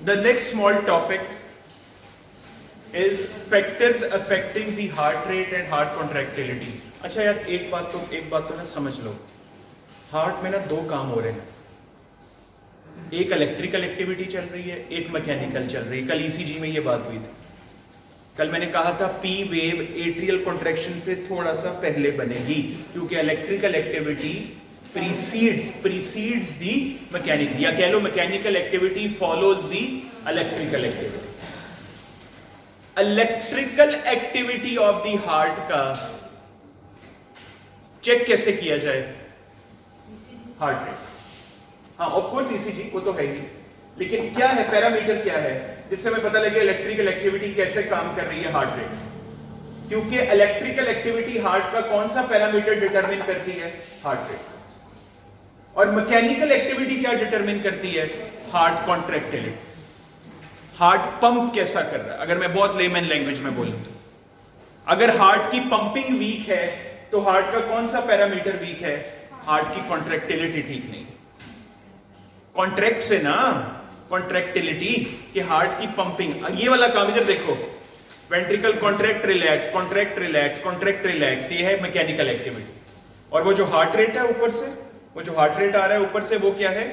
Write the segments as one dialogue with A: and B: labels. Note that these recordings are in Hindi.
A: The next small topic is factors affecting the heart rate and heart contractility. अच्छा यार एक बात तो ना समझ लो, हार्ट में ना दो काम हो रहे हैं, एक इलेक्ट्रिकल एक्टिविटी चल रही है, एक मैकेनिकल चल रही है। कल ईसीजी में ये बात हुई थी। कल मैंने कहा था पी वेव एट्रियल कॉन्ट्रैक्शन से थोड़ा सा पहले बनेगी, क्योंकि electrical activity precedes the mechanical, या कह लो mechanical activity follows the electrical activity. Electrical activity of the heart का चेक कैसे किया जाए? हार्ट रेट, हाँ ऑफ कोर्स ईसीजी वो तो है ही, लेकिन क्या है पैरामीटर, क्या है जिससे हमें पता लगे इलेक्ट्रिकल एक्टिविटी कैसे काम कर रही है? Heart rate. क्योंकि इलेक्ट्रिकल एक्टिविटी हार्ट का कौन सा पैरामीटर डिटरमिन करती है? Heart rate. और मैकेनिकल एक्टिविटी क्या डिटरमिन करती है? Heart contractility. हार्ट पंप कैसा कर रहा है? अगर मैं बहुत लेमन लैंग्वेज में बोलूं तो, अगर हार्ट की पंपिंग वीक है तो हार्ट का कौन सा पैरामीटर वीक है? हार्ट की कॉन्ट्रैक्टिलिटी ठीक नहीं। कॉन्ट्रैक्ट से ना कॉन्ट्रैक्टिलिटी, कि हार्ट की पंपिंग, ये वाला काम इधर देखो, ventricle contract relax, contract relax, contract relax, ये है मैकेनिकल एक्टिविटी। और वो जो हार्ट रेट है ऊपर से, वो जो हार्ट रेट आ रहा है ऊपर से, वो क्या है?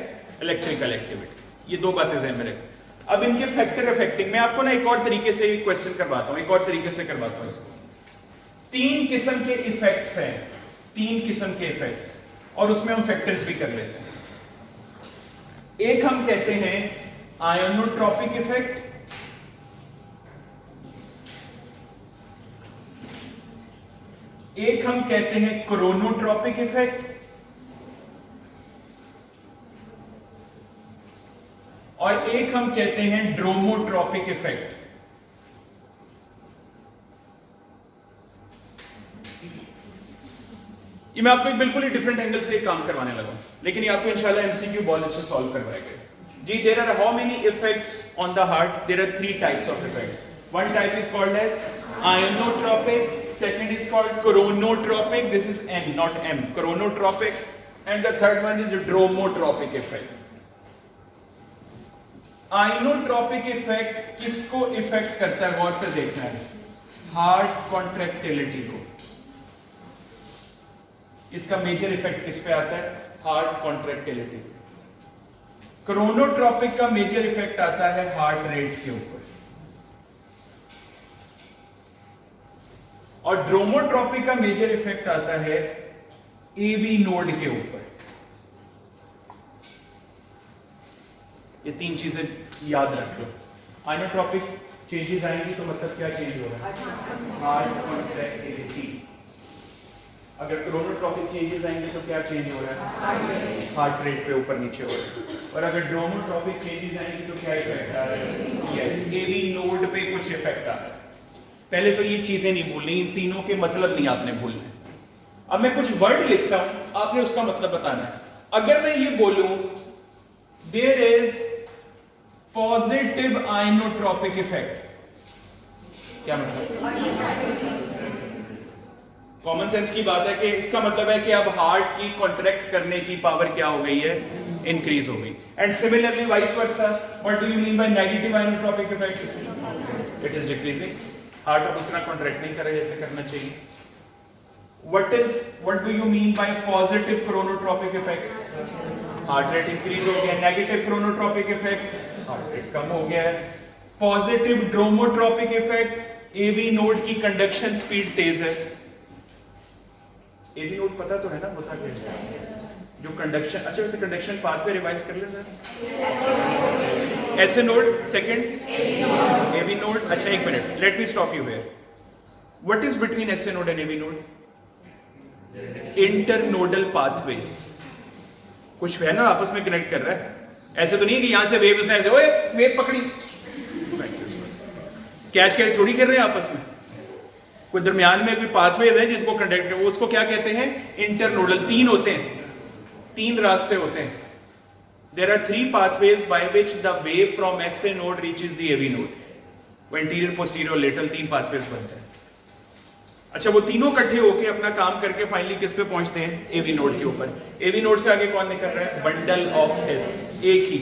A: Electrical activity. ये दो बातें ज़हन में रखें। अब इनके फैक्टर अफेक्टिंग, मैं आपको ना एक और तरीके से क्वेश्चन करवाता हूं, एक और तरीके से करवाता हूं इसको। तीन किस्म के इफेक्ट्स हैं, तीन किस्म के इफेक्ट्स, और उसमें हम फैक्टर्स भी कर लेते हैं। एक हम कहते हैं आयोनोट्रॉपिक इफेक्ट, एक हम कहते हैं क्रोनोट्रॉपिक इफेक्ट, और एक हम कहते हैं ड्रोमोट्रॉपिक इफेक्ट। ये मैं आपको एक बिल्कुल ही डिफरेंट एंगल से एक काम करवाने लगा, लेकिन ये आपको इंशाल्लाह एमसीक्यू बॉल से सॉल्व करवाएंगे। जी, there are how many effects on the heart? There are three types of effects. One type is called as ionotropic, second is called chronotropic, this is N not M, chronotropic, and the third one is dromotropic effect. Inotropic effect किसको इफेक्ट करता है? गौर से देखना है, हार्ट कॉन्ट्रैक्टिलिटी को। इसका मेजर इफेक्ट किस पे आता है? Heart contractility. क्रोनोट्रॉपिक का मेजर इफेक्ट आता है हार्ट रेट के ऊपर, और ड्रोमोट्रॉपिक का मेजर इफेक्ट आता है एवी नोड के ऊपर। ये तीन चीजें याद रख लो। आइनोट्रॉपिक चेंजेस आएंगी तो मतलब क्या चेंज हो रहा है? Heart contractility. अगर क्रोनोट्रॉपिक चेंजेस आएंगे तो क्या चेंज हो रहा है? हार्ट रेट पे ऊपर नीचे हो रहा है। और अगर ड्रोमोट्रॉपिक चेंजेस आएंगे तो क्या इफेक्ट आ रहा है? यस, एवी नोड पे कुछ इफेक्ट आ रहा है। पहले तो ये चीजें नहीं भूलनी, इन तीनों के मतलब नहीं आपने भूलने। अब मैं कुछ वर्ड लिखता हूं, आपने उसका मतलब बताना है। अगर मैं ये बोलूं there is positive inotropic effect, क्या मतलब? कॉमन सेंस की बात है कि इसका मतलब है कि अब हार्ट की कॉन्ट्रैक्ट करने की पावर क्या हो गई है? इंक्रीज हो गई। And similarly vice versa, what do you mean by negative inotropic effect? It is decreasing, heart अब उतना कॉन्ट्रैक्ट नहीं कर रहा जैसे करना चाहिए। what do you mean by positive chronotropic effect? Heart rate increase हो गया। Negative chronotropic effect, heart rate कम हो गया है। Positive dromotropic effect, AV node की कंडक्शन स्पीड तेज है। एवी नोड पता तो है ना होता क्या है? जो कंडक्शन, अच्छा वैसे कंडक्शन पाथवे रिवाइज कर ले sir. SA node second, AV node. अच्छा एक मिनट, let me stop you here. What is between SA node and AV node? Internodal pathways. कुछ है ना आपस में कनेक्ट कर रहा है, ऐसे तो नहीं है कि यहां से वेव उसने ऐसे ओए वेव पकड़ी कैच कैच थोड़ी कर रहे हैं आपस में। कोई दरमियान में कोई पाथवेज है जिसको कनेक्ट, वो उसको क्या कहते हैं? इंटरनोडल। तीन होते हैं, तीन रास्ते होते हैं। There are three pathways by which the wave from SA node reaches the AV node. वो anterior, posterior, lateral तीन pathways बनते हैं। अच्छा, वो तीनों इकट्ठे होके अपना काम करके फाइनली किस पे पहुंचते हैं? AV नोड के ऊपर। AV नोड से आगे कौन निकल रहा है? बंडल ऑफ S, एक ही।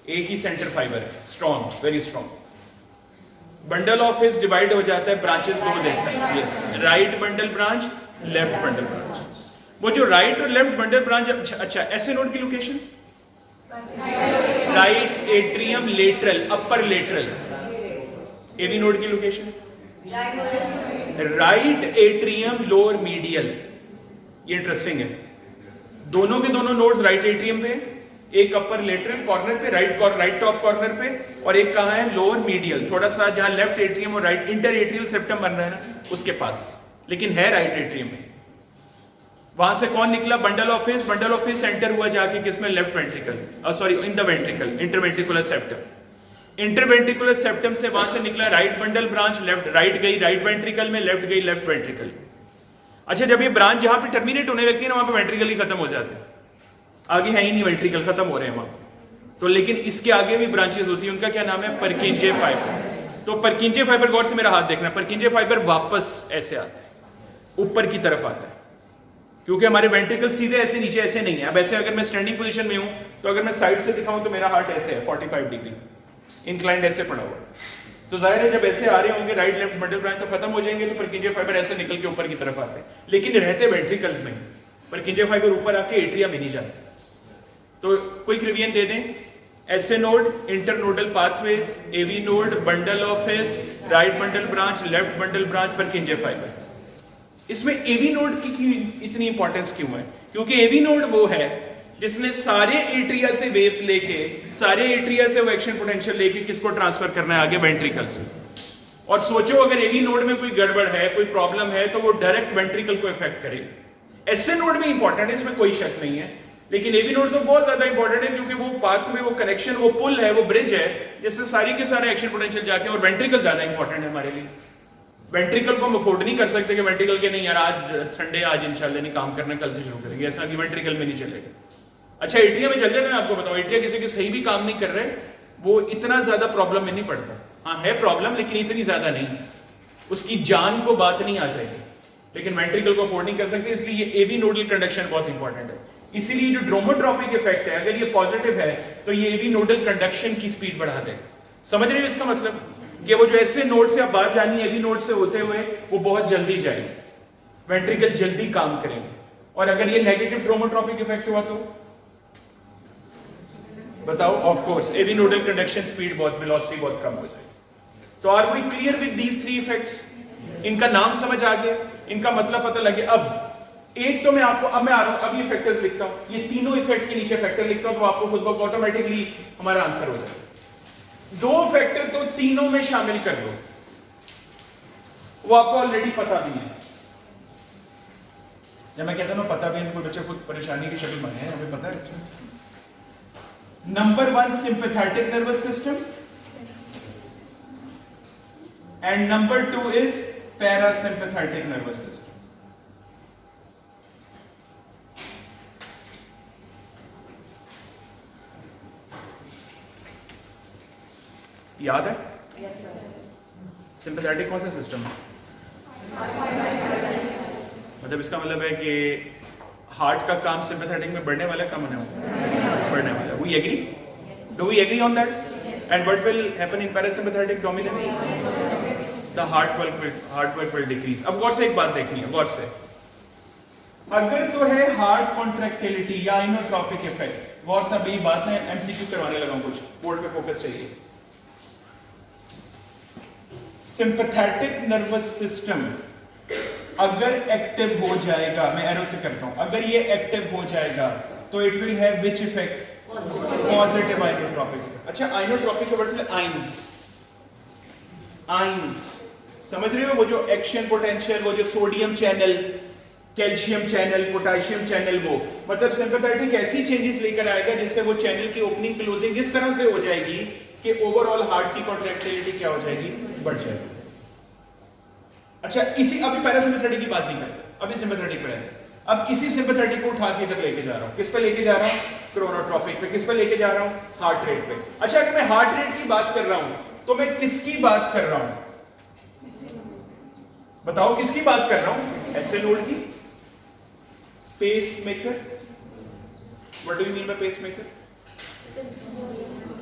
A: एक ही सेंटर फाइबर है, strong, very strong. Bundle of his divide हो जाता है, ब्रांचेस दो देखता है, yes, right bundle branch, left bundle branch. वो जो राइट और लेफ्ट बंडल ब्रांच, अच्छा ऐसे नोड की लोकेशन, राइट एट्रियम लेटरल, अपर लेटरल, एवी नोड की location, right atrium lower medial. ये इंटरेस्टिंग है, दोनों के दोनों नोड्स राइट एट्रियम पे, एक अपर लेटरल कॉर्नर पे, राइट टॉप कॉर्नर पे, और एक कहां है, लोअर मीडियल, थोड़ा सा जहां लेफ्ट एट्रियम और राइट इंटर एट्रियल सेप्टम बन रहा है ना उसके पास, लेकिन है राइट एट्रियम में। वहां से कौन निकला, bundle of his, bundle of his enter हुआ जाके किसमें, left ventricle, sorry in the ventricle, interventricular septum. Interventricular septum से वहां से निकला right bundle branch, left, right गई राइट वेंट्रिकल में, लेफ्ट गई लेफ्ट वेंट्रिकल। अच्छा, जब ये ब्रांच जहां पे टर्मिनेट होने लगती है ना, वहां पे वेंट्रिकल ही खत्म हो जाते हैं, आगे है ही नहीं, वेंट्रिकल खत्म हो रहे हैं वहां। तो लेकिन इसके आगे भी ब्रांचेस होती है, उनका क्या नाम है, परकिंजे फाइबर। तो परकिंजे फाइबर, गौर से मेरा हाथ देखना, परकिंजे फाइबर वापस ऐसे आता है, ऊपर की तरफ आता है, क्योंकि हमारे वेंट्रिकल सीधे ऐसे नीचे ऐसे नहीं है। अब ऐसे अगर मैं स्टैंडिंग पोजीशन में हूं, तो अगर मैं साइड से दिखाऊं तो मेरा हार्ट ऐसे है 45 डिग्री इंक्लाइंड ऐसे पड़ा हुआ है। तो जाहिर है जब ऐसे आ रहे होंगे राइट लेफ्ट बंडल ब्रांच तो खत्म हो जाएंगे, तो परकिंजे फाइबर ऐसे निकल के ऊपर की तरफ आते हैं, लेकिन रहते वेंट्रिकल्स में। परकिंजे फाइबर ऊपर आके एट्रिया में नहीं जाते। तो क्विक रिवीजन दे दें, SA node, internodal pathways, AV node, bundle of His, right bundle branch, left bundle branch, Purkinje fibre. इसमें एवी नोड की इतनी इंपॉर्टेंस क्यों है, क्योंकि एवी नोड वो है जिसने सारे एट्रिया से वेव्स लेके, सारे एट्रिया से वो एक्शन पोटेंशियल लेके किसको ट्रांसफर करना है, आगे वेंट्रिकल से। और सोचो अगर एवी नोड में कोई गड़बड़ है, कोई प्रॉब्लम है, तो वो डायरेक्ट वेंट्रिकल को इफेक्ट करेगी। एसए नोड भी इंपॉर्टेंट है, इसमें कोई शक नहीं है, लेकिन एवी नोड तो बहुत ज्यादा इंपॉर्टेंट है, क्योंकि वो पाथ में, वो कनेक्शन, वो पुल है, वो ब्रिज है, जिससे सारी के सारे एक्शन पोटेंशियल जाके, और वेंट्रिकल ज्यादा इंपॉर्टेंट है हमारे लिए। वेंट्रिकल को हम अफोर्ड नहीं कर सकते कि वेंट्रिकल के नहीं यार आज संडे, आज इंशाल्लाह नहीं काम करना, कल से शुरू करेंगे, ऐसा कि वेंट्रिकल में नहीं चलेगा। अच्छा, एट्रिया में चल जाएगा, मैं आपको बताऊं, एट्रिया किसी के सही भी काम नहीं कर रहे, वो इतना ज्यादा प्रॉब्लम में नहीं पड़ता। हाँ है प्रॉब्लम, लेकिन इतनी ज्यादा नहीं, उसकी जान को बात नहीं आ जाएगी, लेकिन वेंट्रिकल को अफोर्ड नहीं कर सकते, इसलिए ये एवी नोडल कंडक्शन बहुत इंपॉर्टेंट है। इसीलिए जो ड्रोमोट्रॉपिक इफेक्ट है, अगर ये पॉजिटिव है तो ये एवी नोडल कंडक्शन की स्पीड बढ़ा देगा। समझ रहे हो इसका मतलब, कि वो जो ऐसे नोड से अब बात जानी है, एवी नोड से होते हुए वो बहुत जल्दी जाएगी, वेंट्रिकल जल्दी काम करेंगे। और अगर ये नेगेटिव ड्रोमोट्रॉपिक इफेक्ट हुआ तो बताओ, of course AV nodal conduction speed बहुत, वेलोसिटी बहुत कम हो जाएगी। तो are we clear with these three effects? इनका नाम समझ आ गया, इनका मतलब पता लगे। अब एक तो मैं आपको, अब मैं आ रहा हूं, अब ये फैक्टर्स लिखता हूं, ये तीनों इफेक्ट के नीचे फैक्टर लिखता हूं, तो आपको खुद ब ऑटोमेटिकली हमारा आंसर हो जाएगा। दो फैक्टर तो तीनों में शामिल कर दो, वो आपको ऑलरेडी पता भी है। जब मैं कहता हूं पता भी है, कोई बच्चे खुद परेशानी की शक्ल में है, हमें पता है। अच्छा, number 1 sympathetic nervous system and number 2 is parasympathetic nervous system. याद है?
B: Yes, sir.
A: सिंपैथेटिक कौन सा सिस्टम है? मतलब इसका मतलब है कि हार्ट का काम सिंपैथेटिक में बढ़ने वाला है, कम होने वाला? बढ़ने वाला। We agree? Do we agree on that? And what will happen in parasympathetic dominance? The heart work will decrease. अब गौर से एक बात देखनी है, गौर से। अगर तो है हार्ट कॉन्ट्रैक्टिलिटी या इनोट्रॉपिक इफेक्ट, गौर से अभी बात में एमसीक्यू करवाने लगा हूं, कुछ बोर्ड पे फोकस चाहिए। सिंपैथेटिक नर्वस सिस्टम अगर एक्टिव हो जाएगा, मैं एरो से करता हूं, अगर ये एक्टिव हो जाएगा तो it will have which effect? Positive inotropic. अच्छा, आइनोट्रॉपिक के वर्ड से आइंस, आइंस समझ रहे हो? वो जो एक्शन पोटेंशियल, वो जो sodium channel, calcium channel, potassium channel, वो मतलब सिंपैथेटिक ऐसी चेंजेस लेकर आएगा जिससे वो चैनल की ओपनिंग क्लोजिंग इस तरह से हो जाएगी कि ओवरऑल हार्ट की कॉन्ट्रैक्टिलिटी क्या हो जाएगी? बढ़ जाएगी। अच्छा, इसी अभी पैरासिम्पैथेटिक की बात नहीं करते, अभी सिंपैथेटिक पे रहते। अब इसी सिंपैथेटिक को उठा के इधर लेके जा रहा हूं, किस पे लेके जा रहा हूं? क्रोनोट्रॉपिक पे। किस पे लेके जा रहा हूं? हार्ट रेट पे। अच्छा, अगर मैं हार्ट रेट की बात कर रहा हूं तो मैं किसकी बात कर रहा हूं? बताओ किसकी बात कर रहा हूं? एसए नोड की। Pacemaker, what do you mean by pacemaker?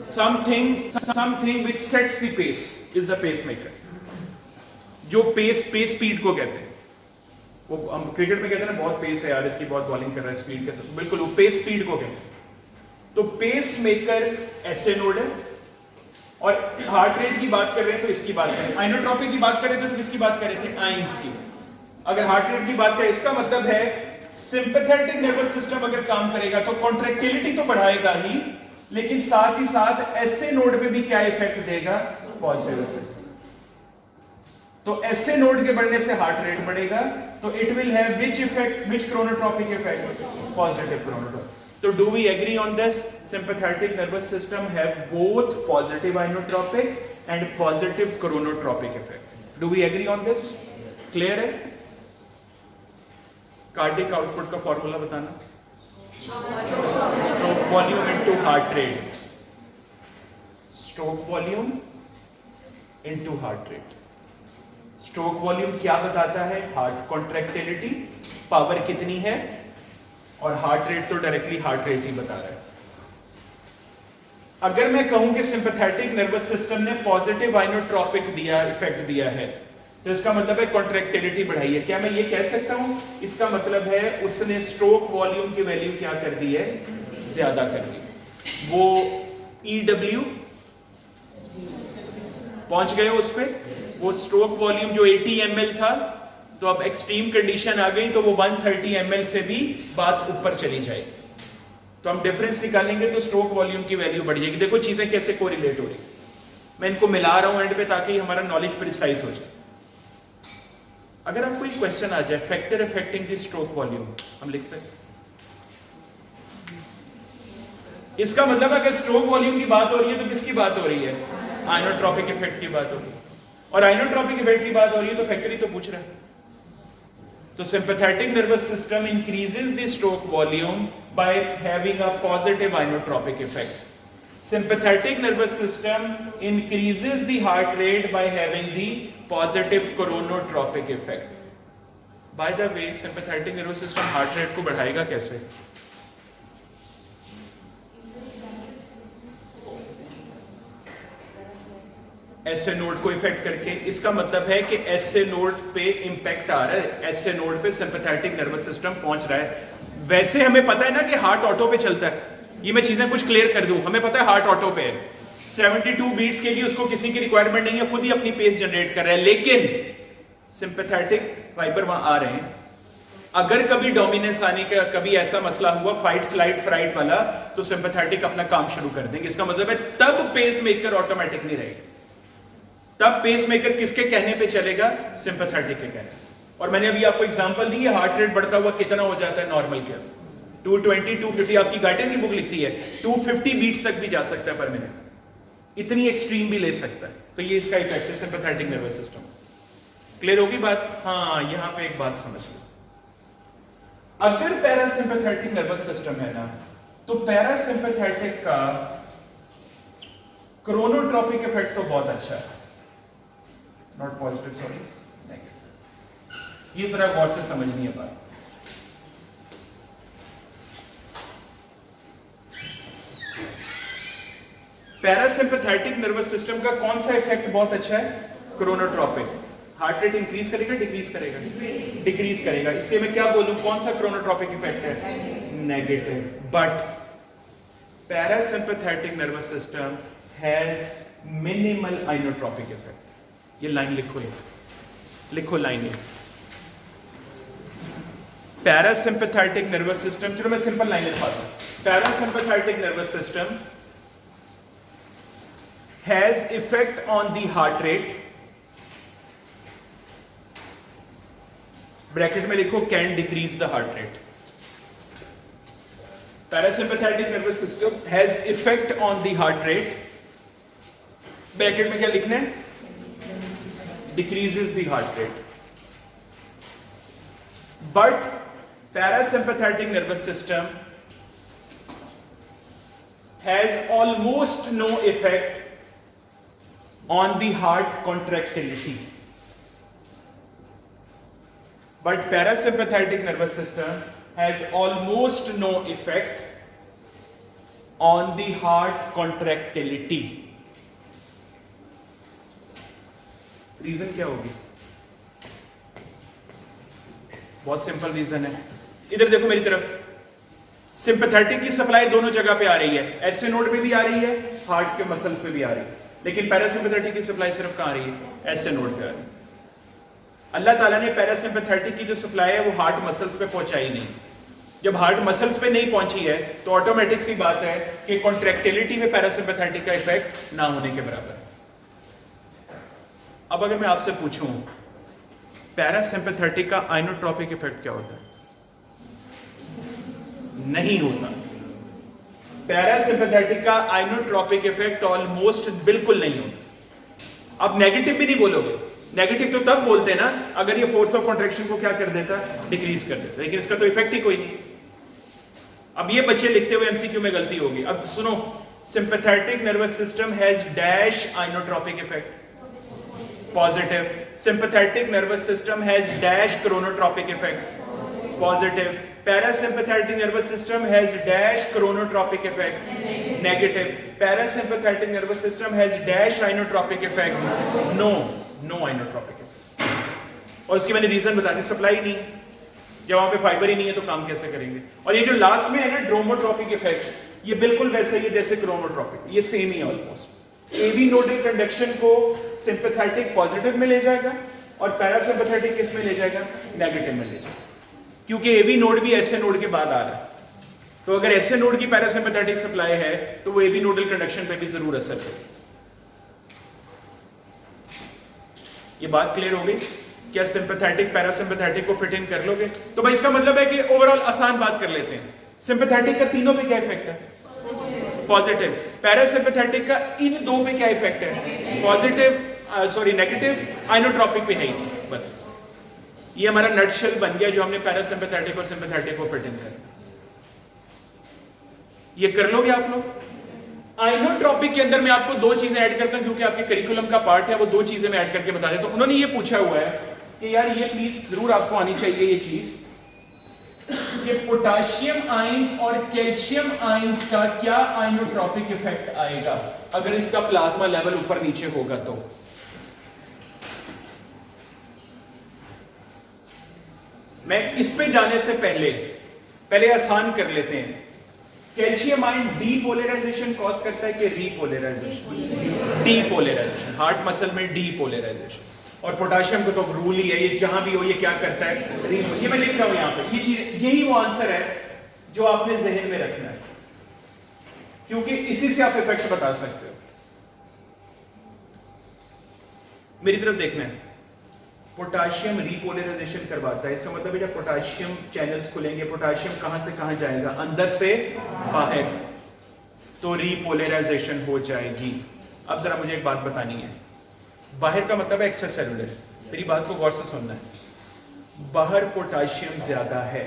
A: Something which sets the pace is the pacemaker. जो पेस स्पीड को कहते हैं, वो हम क्रिकेट में कहते हैं ना बहुत पेस है यार इसकी, बहुत बॉलिंग कर रहा है स्पीड के साथ, बिल्कुल वो पेस स्पीड को कहते हैं। तो पेस मेकर ऐसे नोड है, और हार्ट रेट की बात कर रहे हैं तो इसकी बात करें, आइनोट्रोपिक की बात कर रहे थे तो किसकी बात कर रहे थे, आइंस की। अगर हार्ट रेट की बात करें इसका मतलब है सिंपैथेटिक नर्वस सिस्टम अगर काम करेगा तो कॉन्ट्रैक्टिलिटी तो बढ़ाएगा ही, लेकिन साथ ही साथ ऐसे नोड पे भी क्या इफेक्ट देगा, पॉजिटिव इफेक्ट। तो ऐसे नोड के बढ़ने से हार्ट रेट बढ़ेगा, तो it will have which effect, which chronotropic effect, positive chronotropic. So do we agree on this? Sympathetic nervous system have both positive inotropic and positive chronotropic effect. Do we agree on this? Clear है? Cardiac output का फॉर्मूला बताना। Stroke volume into heart rate. Stroke volume into heart rate. Stroke volume क्या बताता है? Heart contractility, पावर कितनी है, और हार्ट रेट तो डायरेक्टली हार्ट रेट ही बता रहा है। अगर मैं कहूं कि सिंपैथेटिक नर्वस सिस्टम ने पॉजिटिव आइनोट्रोपिक इफेक्ट दिया है, तो इसका मतलब है कॉन्ट्रैक्टिलिटी बढ़ाई है। क्या मैं ये कह सकता हूं? इसका मतलब है उसने स्ट्रोक वॉल्यूम की वैल्यू क्या कर दी है, ज्यादा कर दी। वो EW पहुंच गए उस पे, वो स्ट्रोक वॉल्यूम जो 80 ml था, तो अब एक्सट्रीम कंडीशन आ गई तो वो 130 ml से भी बात ऊपर चली जाएगी। तो हम डिफरेंस निकालेंगे तो स्ट्रोक वॉल्यूम की वैल्यू बढ़ जाएगी। देखो चीजें कैसे कोरिलेट हो रही, मैं इनको मिला रहा हूं एंड पे ताकि हमारा नॉलेज प्रिसाइज हो जाए। अगर आपको एक क्वेश्चन आ जाए factor affecting the stroke volume, हम लिख सकते, इसका मतलब अगर स्ट्रोक वॉल्यूम की बात हो रही है तो किसकी बात हो रही है, आइनोट्रोपिक इफेक्ट की बात हो रही है, और आइनोट्रोपिक इफेक्ट की बात हो रही है तो फैक्टर ही तो पूछ रहा है। तो sympathetic nervous system increases the stroke volume by having a positive inotropic effect. Sympathetic nervous system increases the heart rate by having the positive chronotropic effect. By the way, sympathetic nervous system heart rate को बढ़ाएगा कैसे? ऐसे नोड को इफेक्ट करके। इसका मतलब है कि ऐसे नोड पे इंपैक्ट आ रहा है, ऐसे नोड पे सिंपैथेटिक नर्वस सिस्टम पहुंच रहा है। वैसे हमें पता है ना कि हार्ट ऑटो पे चलता है, ये मैं चीजें कुछ क्लियर कर दूं, हमें पता है हार्ट ऑटो पे है, 72 बीट्स के लिए उसको किसी की रिक्वायरमेंट नहीं है, खुद ही अपनी पेस जनरेट कर रहा है, लेकिन सिंपैथेटिक फाइबर वहां आ रहे हैं। अगर कभी डोमिनेंस आने का कभी ऐसा मसला हुआ, फाइट फ्लाइट फ्राइट वाला, तो सिंपैथेटिक अपना काम शुरू कर देंगे। इसका मतलब है तब पेस मेकर ऑटोमेटिक नहीं रहेगा, तब पेसमेकर किसके कहने पे चलेगा, सिंपैथेटिक के कहने। और मैंने अभी आपको एग्जांपल दी है, हार्ट रेट बढ़ता हुआ कितना हो जाता है नॉर्मल के, 220 250, आपकी गार्डन की बुक लिखती है 250 बीट्स तक भी जा सकता है पर मिनट, इतनी एक्सट्रीम भी ले सकता है। तो ये इसका इफेक्ट है सिंपैथेटिक नर्वस सिस्टम। क्लियर होगी बात? हाँ, यहां पे एक बात समझ लो, अगर पैरासिम्पैथेटिक नर्वस सिस्टम है ना, तो पैरासिम्पैथेटिक का क्रोनोट्रोपिक इफेक्ट तो बहुत अच्छा है, नॉट पॉजिटिव, सॉरी नेगेटिव। ये जरा गौर से समझनी है बात। पैरासिम्पैथेटिक नर्वस सिस्टम का कौन सा इफेक्ट बहुत अच्छा है, क्रोनोट्रोपिक। हार्ट रेट इंक्रीज करेगा डिक्रीज करेगा, डिक्रीज करेगा। इसलिए मैं क्या बोलूं, कौन सा क्रोनोट्रोपिक इफेक्ट है, negative. But parasympathetic nervous system has minimal inotropic effect. ये लाइन लिखो, लिखो लाइन। पैरासिम्पैथेटिक नर्वस सिस्टम, चलो मैं सिंपल लाइन लिखवाता हूं। Parasympathetic nervous system has effect on the heart rate, bracket में लिखो can decrease the heart rate. Parasympathetic nervous system has effect on the heart rate, bracket में क्या लिखना है, decreases the heart rate. But parasympathetic nervous system has almost no effect on the heart contractility. But parasympathetic nervous system has almost no effect on the heart contractility. Reason क्या होगी? बहुत सिंपल रीजन है। इधर देखो मेरी तरफ, सिंपैथेटिक की सप्लाई दोनों जगह पे आ रही है, एसए नोड पे भी आ रही है, हार्ट के मसल्स पे भी आ रही है, लेकिन पैरासिम्पैथेटिक की सप्लाई सिर्फ कहां आ रही है? एसए नोड पे आ रही है। अल्लाह ताला ने पैरासिम्पैथेटिक की जो सप्लाई है वो हार्ट मसल्स पे पहुंचाई नहीं। जब हार्ट मसल्स पे नहीं पहुंची है तो ऑटोमेटिक सी बात है कि कॉन्ट्रैक्टिलिटी में पैरासिम्पैथेटिक का इफेक्ट ना होने के बराबर है। अब अगर मैं आपसे पूछूं पैरासिम्पैथेटिक का आइनोट्रोपिक इफेक्ट क्या होता है? नहीं होता। पैरासिम्पैथेटिक का आइनोट्रोपिक इफेक्ट ऑलमोस्ट बिल्कुल नहीं होता। अब नेगेटिव भी नहीं बोलोगे, नेगेटिव तो तब बोलते हैं ना अगर ये फोर्स ऑफ कॉन्ट्रैक्शन को क्या कर देता, डिक्रीज कर देता, लेकिन इसका तो इफेक्ट ही कोई नहीं। अब ये बच्चे लिखते हुए एमसीक्यू में गलती होगी। अब सुनो, sympathetic nervous system has dash inotropic effect positive, sympathetic nervous system has dash chronotropic effect positive, parasympathetic nervous system has dash chronotropic effect negative, parasympathetic nervous system has dash inotropic effect no inotropic effect. और उसकी मैंने रीजन बता दी, सप्लाई नहीं, जब वहां पे फाइबर ही नहीं है तो काम कैसे करेंगे। और ये जो लास्ट में है ना ड्रोमोट्रोपिक इफेक्ट, ये बिल्कुल वैसा ही है जैसे क्रोनोट्रोपिक, ये सेम ही ऑलमोस्ट। एवी नोडल कंडक्शन को सिंपैथेटिक पॉजिटिव में ले जाएगा और पैरासिम्पैथेटिक किस में ले जाएगा? नेगेटिव में ले जाएगा, क्योंकि एवी नोड भी एसए नोड के बाद आ रहा है। तो अगर एसए नोड की पैरासिम्पैथेटिक सप्लाई है तो वो एवी नोडल कंडक्शन पे भी जरूर असर करेगी। ये बात क्लियर हो गई? क्या सिंपैथेटिक पैरासिम्पैथेटिक को फिट इन कर लोगे? तो भाई इसका मतलब है कि ओवरऑल आसान बात कर लेते हैं। सिंपैथेटिक का तीनों पे क्या इफेक्ट है? पॉजिटिव। पैरासिम्पैथेटिक का इन दो पे क्या इफेक्ट है? Positive negative. आइनोट्रोपिक पे है ही, बस ये हमारा नटशेल बन गया जो हमने पैरासिम्पैथेटिक और सिंपैथेटिक को फिट इन कर। ये कर लोगे आप लोग? आइनोट्रोपिक के अंदर मैं आपको दो चीजें ऐड करता हूं क्योंकि आपके करिकुलम का पार्ट है, वो दो चीजें मैं ऐड करके बता देता हूं। उन्होंने ये पूछा हुआ है कि यार ये प्लीज जरूर आपको आनी चाहिए ये चीज कि पोटाशियम आयंस और कैल्शियम आयंस का क्या आइनोट्रोपिक इफेक्ट आएगा अगर इसका प्लाज्मा लेवल ऊपर नीचे होगा तो। मैं इस पे जाने से पहले आसान कर लेते हैं। कैल्शियम आयन डीपोलराइजेशन कॉज करता है कि रीपोलराइजेशन? डीपोलराइजेशन, हार्ट मसल में डीपोलराइजेशन। और पोटाशियम को तो रूल ही है, ये जहां भी हो ये क्या करता है? ये मैं लिख रहा हूं यहां पे, ये चीज, यही वो आंसर है जो आपने जहन में रखना है, क्योंकि इसी से आप इफेक्ट बता सकते हो। मेरी तरफ देखना है, पोटाशियम रीपोलराइजेशन करवाता है। इसका मतलब है जब पोटाशियम चैनल्स खुलेंगे, पोटाशियम कहां से कहां जाएगा? अंदर से बाहर, तो रीपोलराइजेशन हो जाएगी। अब जरा मुझे एक बात बतानी है, बाहर का मतलब है एक्स्ट्रा सेलुलर। मेरी बात को गौर से सुनना है। बाहर पोटाशियम ज्यादा है,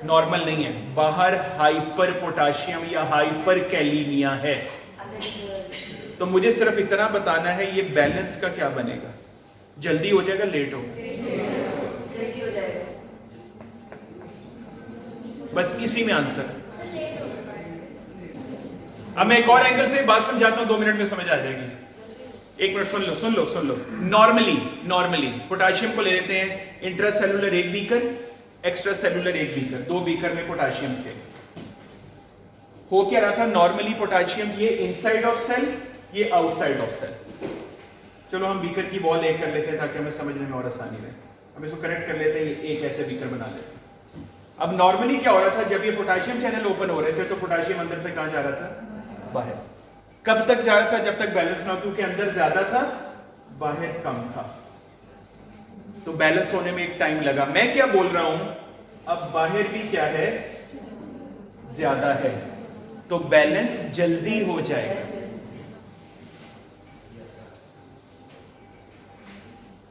A: नॉर्मल नहीं है। बाहर हाइपर पोटाशियम या हाइपर कैलीमिया है। तो मुझे सिर्फ इतना बताना है ये बैलेंस का क्या बनेगा? जल्दी हो जाएगा, लेट होगा?
B: जल्दी हो जाएगा।
A: बस इसी में आंसर। अब मैं एक और एंगल से बात समझाता हूं, 2 मिनट में समझ आ जाएगी। 1 मिनट सुन लो। नॉर्मली पोटाशियम को ले लेते हैं intra cellular 1 beaker, extra cellular 1 beaker, 2 beaker में पोटाशियम थे। हो क्या रहा था? नॉर्मली पोटाशियम ये इनसाइड ऑफ सेल, ये आउटसाइड ऑफ सेल। चलो हम बीकर की वॉल एक कर लेते हैं ताकि हमें समझने में और आसानी रहे। हम इसको करेक्ट कर लेते हैं, एक ऐसे बीकर बना लेते हैं। अब नॉर्मली क्या हो रहा था, जब ये पोटाशियम चैनल ओपन हो रहे थे तो पोटाशियम अंदर से कहां जा रहा था? बाहर। कब तक जा रहा था? जब तक बैलेंस ना हो, क्योंकि अंदर ज्यादा था, बाहर कम था। तो बैलेंस होने में एक टाइम लगा। मैं क्या बोल रहा हूं, अब बाहर भी क्या है? ज्यादा है, तो बैलेंस जल्दी हो जाएगा।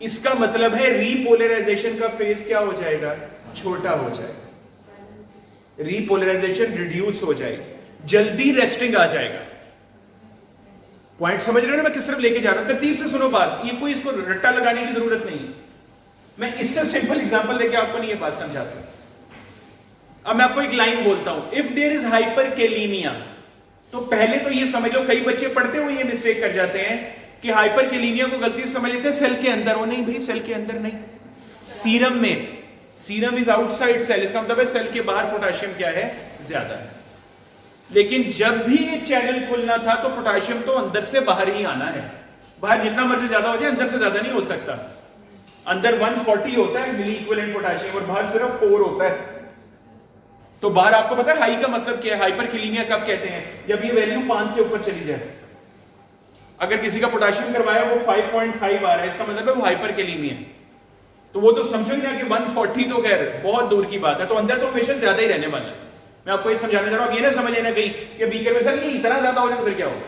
A: इसका मतलब है रीपोलराइजेशन का फेज क्या हो जाएगा? छोटा हो जाएगा। रीपोलराइजेशन रिड्यूस हो जाएगी, जल्दी रेस्टिंग आ जाएगा। पॉइंट समझ रहे हो ना मैं किस तरफ लेके जा रहा हूं? तरतीब से सुनो बात, ये कोई इसको रट्टा लगाने की जरूरत नहीं है। मैं इससे सिंपल एग्जांपल लेके आपको नहीं ये बात समझा सकता। अब मैं आपको एक लाइन बोलता हूं, इफ देयर इज हाइपरकैलीमिया, तो पहले तो ये समझ लो, कई बच्चे पढ़ते हुए ये मिस्टेक कर जाते हैं कि हाइपरकैलीमिया को गलती से समझ लेते हैं सेल के अंदर। वो नहीं भाई, सेल के अंदर नहीं, सीरम में। सीरम इज आउटसाइड सेल, इसका मतलब है सेल के बाहर पोटेशियम क्या है, ज्यादा है। लेकिन जब भी एक चैनल खुलना था तो पोटेशियम तो अंदर से बाहर ही आना है। बाहर जितना मर्जी ज्यादा हो जाए, अंदर से ज्यादा नहीं हो सकता। अंदर 140 होता है मिली इक्विवेलेंट पोटेशियम और बाहर सिर्फ 4 होता है। तो बाहर आपको पता है हाई का मतलब क्या है, हाइपरकैलीमिया कब कहते हैं, जब ये वैल्यू 5 से ऊपर चली जाए। अगर किसी का पोटेशियम करवाया वो 5.5 आ रहा है, इसका मतलब है वो हाइपरकैलीमिया है। तो वो तो समझो ना कि 140 तो खैर बहुत दूर की बात है, तो अंदर तो हमेशा ज्यादा ही रहने वाला है। मैं आपको ये समझाना चाह रहा हूं, ये ना समझ लेना कहीं कि बीकर में सर ये इतना ज्यादा हो जाए तो फिर क्या होगा,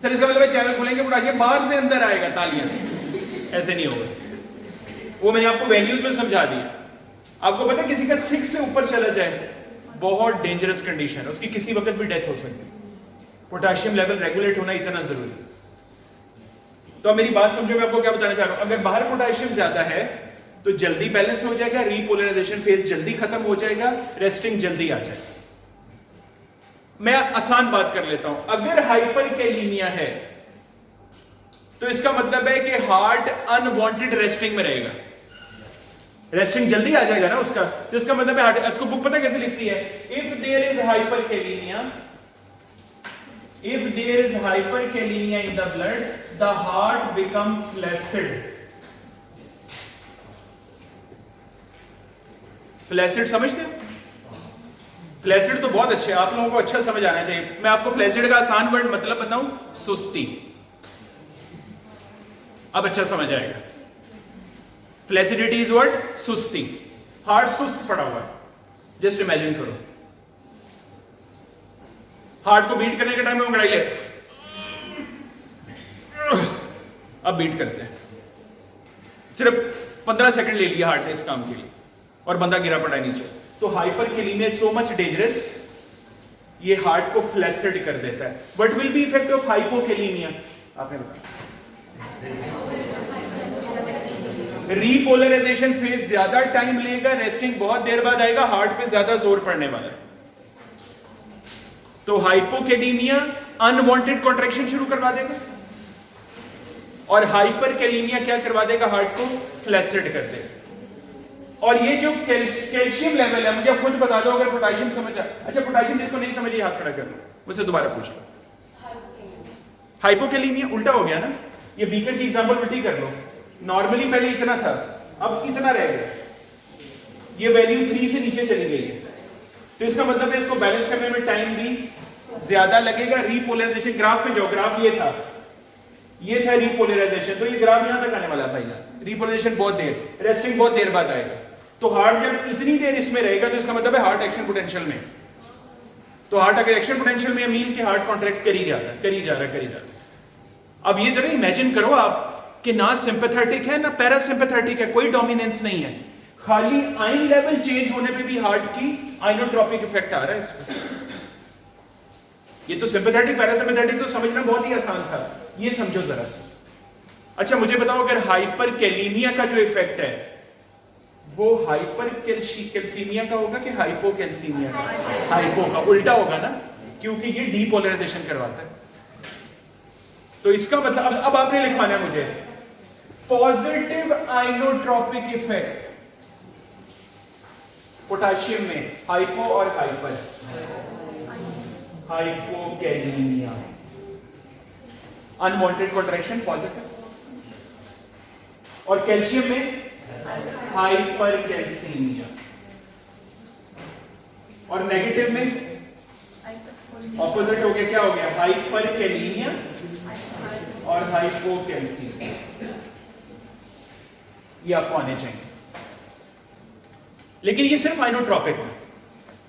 A: सर इसका मतलब चैनल खुलेंगे पोटेशियम बाहर से अंदर आएगा, तालियां। ऐसे नहीं होगा, वो मैंने आपको वैल्यूज में समझा दिया। आपको पता है किसी का 6 से ऊपर चला जाए बहुत डेंजरस कंडीशन है, उसकी किसी वक्त भी डेथ हो सकती है। पोटेशियम लेवल रेगुलेट होना इतना जरूरी है। तो अब मेरी बात समझो, मैं आपको क्या बताना चाह रहा हूं, अगर बाहर पोटेशियम ज्यादा है तो जल्दी बैलेंस हो जाएगा, रीपोलराइजेशन फेज जल्दी खत्म हो जाएगा, रेस्टिंग जल्दी आ जाएगा। मैं आसान बात कर लेता हूं, अगर हाइपरकैलीमिया है तो इसका मतलब है कि हार्ट अनवांटेड रेस्टिंग में रहेगा, रेस्टिंग जल्दी आ जाएगा ना उसका। तो इसका मतलब है हार्ट, इसको बुक पता कैसे लिखती है, if there is hyperkalemia, if there is hyperkalemia in the blood, the heart becomes flaccid. Flaccid समझते हो? फ्लैसिड तो बहुत अच्छे, आप लोगों को अच्छा समझ आना चाहिए। मैं आपको फ्लैसिड का आसान वर्ड मतलब बताऊं, सुस्ती। अब अच्छा समझ आएगा। फ्लैसिडिटी इज व्हाट, सुस्ती। हार्ट सुस्त पड़ा हुआ है, जस्ट इमेजिन करो। हार्ट को बीट करने के टाइम में अंगड़ाई ले, अब बीट करते हैं, सिर्फ 15 सेकंड ले लिया हार्ट ने इस काम के लिए और बंदा गिरा पड़ा है नीचे। तो हाइपरकैलीमिया सो मच डेंजरस, ये हार्ट को फ्लैसिड कर देता है। What will be effect of hypokalaemia, आपने बताया। रीपोलराइजेशन फेज ज्यादा टाइम लेगा, रेस्टिंग बहुत देर बाद आएगा, हार्ट पे ज्यादा जोर पड़ने वाला है। तो हाइपोकैलीमिया अनवांटेड कॉन्ट्रैक्शन शुरू करवा देगा और हाइपरकैलीमिया क्या करवा देगा, हार्ट को फ्लैसिड कर देगा। और ये जो कैल्शियम लेवल है, मुझे आप खुद बता दो अगर पोटेशियम समझ आ, अच्छा पोटेशियम जिसको नहीं समझिए हाथ खड़ा कर लो, मुझसे दोबारा पूछ लो। हाइपोकैलीमिया उल्टा हो गया ना, ये बीकर की एग्जांपल उल्टी कर लो। नॉर्मली पहले इतना था, अब इतना रह गया, ये वैल्यू 3 से नीचे चली गई है। तो इसका मतलब है इसको बैलेंस करने में टाइम भी ज्यादा लगेगा। रीपोलराइजेशन ग्राफ पे जाओ, ग्राफ ये था रीपोलराइजेशन, तो ये ग्राफ यहां तक आने वाला है भाई। रीपोलराइजेशन बहुत देर, रेस्टिंग बहुत देर बाद आएगा। तो हार्ट जब इतनी देर इसमें रहेगा तो इसका मतलब है हार्ट एक्शन पोटेंशियल में। तो हार्ट अगर एक्शन पोटेंशियल में मींस कि हार्ट कॉन्ट्रैक्ट करी जा रहा है। अब ये जरा इमेजिन करो आप कि ना सिंपैथेटिक है ना पैरासिम्पैथेटिक है, कोई डोमिनेंस नहीं है, खाली आयन लेवल चेंज होने पे भी हार्ट की आइनोट्रोपिक इफेक्ट आ रहा है इसमें। ये तो सिंपैथेटिक पैरासिम्पैथेटिक तो समझना बहुत ही आसान था, ये समझो जरा। अच्छा मुझे बताओ, अगर हाइपरकैलीमिया का जो इफेक्ट है वो हाइपरकैल्सीमिया का होगा कि हाइपोकैल्सीमिया का? हाइपो का, उल्टा होगा ना, क्योंकि ये डीपोलराइजेशन करवाता है। तो इसका मतलब अब आपने लिखवाना है मुझे पॉजिटिव आइनोट्रोपिक इफेक्ट पोटेशियम में, हाइपो और hyper, hypokalaemia, unwanted contraction positive, और कैल्शियम में हाइपरकैल्सीमिया, और नेगेटिव में ऑपोजिट हो गया, क्या हो गया, हाइपरकैलीमिया और हाइपोकैल्सीमिया। ये आपको आने चाहिए, लेकिन ये सिर्फ आइनोट्रोपिक है।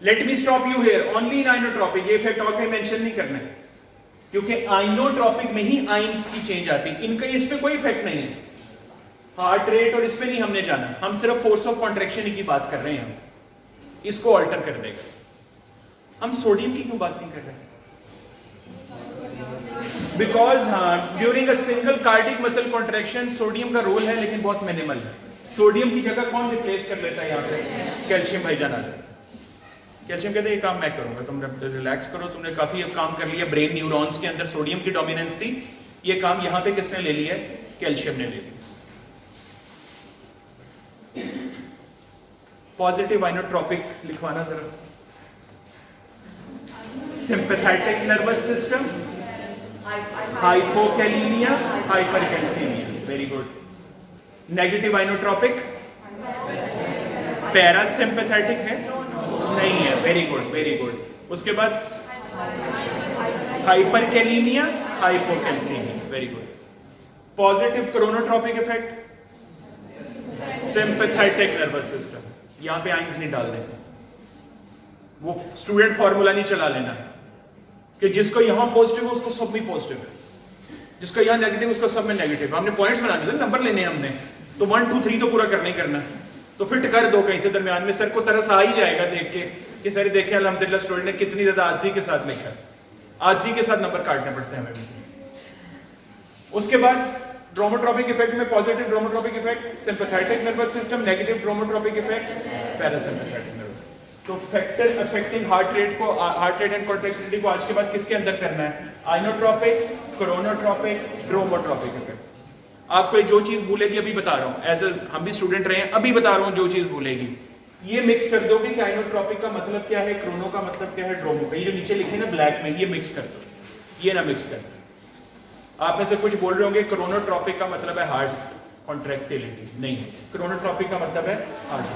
A: Late me stop you here, only in inotropic, ये इफेक्ट और कहीं मेंशन नहीं करना है, क्योंकि आइनोट्रोपिक में ही आइंस की चेंज आती है, इनका इस पे कोई इफेक्ट नहीं है। हार्ट रेट और इस पे नहीं हमने जाना, हम सिर्फ फोर्स ऑफ कॉन्ट्रैक्शन की बात कर रहे हैं, हम इसको ऑल्टर कर देगा। हम सोडियम की क्यों बात नहीं कर रहे? Because during a single cardiac muscle contraction sodium का रोल है, लेकिन बहुत मिनिमल है। सोडियम की जगह कौन रिप्लेस कर लेता है यहाँ पे? कैल्शियम भाईजान आ जाए। कैल्शियम कहते हैं ये काम मैं करूंगा, तुम रिलैक्स करो, तुमने काफी अब काम कर लिया, ब्रेन न्यूरॉन्स के अंदर सोडियम की डोमिनेंस थी, ये काम यहाँ पे किसने ले लिया है? कैल्शियम ने ले लिया। पॉजिटिव आइनोट्रोपिक लिखवाना जरा। Sympathetic nervous system, hypokalemia, hypercalcemia, very good. Negative inotropic parasympathetic है? नहीं है, वेरी गुड वेरी गुड। उसके बाद hyperkalemia, hypocalcemia, very good. Positive chronotropic effect, sympathetic nervous system, यहां पे आइंस नहीं डाल देना, वो स्टूडेंट फॉर्मूला नहीं चला लेना कि जिसको यहां पॉजिटिव है उसको सब में पॉजिटिव है, जिसका यहां नेगेटिव उसको सब में नेगेटिव। हमने पॉइंट्स बनाने थे, नंबर लेने हमने, तो 1 2 3 तो पूरा करना ही करना है, तो फिट कर दो कहीं से दरमियान में। सर को तरस आ ही जाएगा देख के कि सर देखे अल्हम्दुलिल्लाह स्टूडेंट ने कितनी ज्यादा आजी के साथ लिखा है, आजी के साथ नंबर काटने पड़ते हैं हमें। उसके बाद ड्रोमोट्रोपिक इफेक्ट में positive dromotropic effect sympathetic nervous system, negative dromotropic effect parasympathetic nervous. तो factor affecting heart rate and contractility को आज के बाद किसके अंदर करना है? Inotropic, chronotropic, dromotropic effect. आपको जो चीज भूलेगी अभी बता रहा हूं, एज हम भी स्टूडेंट रहे हैं, अभी बता रहा हूं जो चीज भूलेगी, ये मिक्स कर दोगे कि आइनोट्रोपिक का मतलब क्या है, क्रोनो का मतलब क्या है, ड्रोमो का, ये जो नीचे लिखे ना ब्लैक में, ये मिक्स कर दो, ये ना मिक्स कर दो। आप में से कुछ बोल रहे होंगे क्रोनोट्रोपिक का मतलब है हार्ट कॉन्ट्रैक्टिलिटी, नहीं, क्रोनोट्रोपिक का मतलब है हार्ट।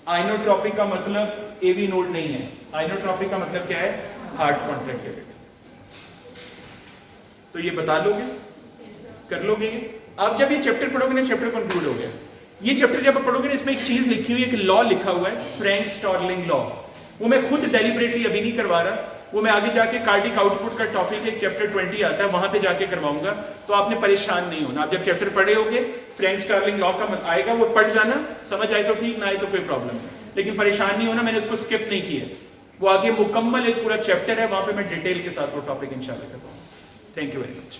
A: आइनोट्रोपिक का मतलब एवी नोड नहीं है, आइनोट्रोपिक का मतलब क्या है? Heart contractility. तो ये बता लोगे, कर लोगे ये? आप जब ये चैप्टर पढ़ोगे ना, चैप्टर कंक्लूड हो गया। ये चैप्टर जब आप पढ़ोगे ना, इसमें एक चीज लिखी हुई है, एक लॉ लिखा हुआ है, फ्रैंक स्टॉर्लिंग लॉ। वो मैं खुद डेलिबरेटली अभी नहीं करवा रहा, वो मैं आगे जाके कार्डिक आउटपुट का टॉपिक एक चैप्टर 20 आता है, वहां पे जाके करवाऊंगा, तो आपने परेशान नहीं होना। आप जब चैप्टर पढ़े होगे, फ्रैंक स्टॉर्लिंग लॉ का आएगा, वो पढ़ जाना, समझ आए तो ठीक, ना आए तो कोई प्रॉब्लम नहीं, लेकिन परेशान नहीं होना, मैंने उसको स्किप नहीं किया। वो आगे मुकम्मल एक पूरा चैप्टर है, वहां पे मैं डिटेल के साथ वो टॉपिक इंशाल्लाह करवाऊंगा। Thank you very much.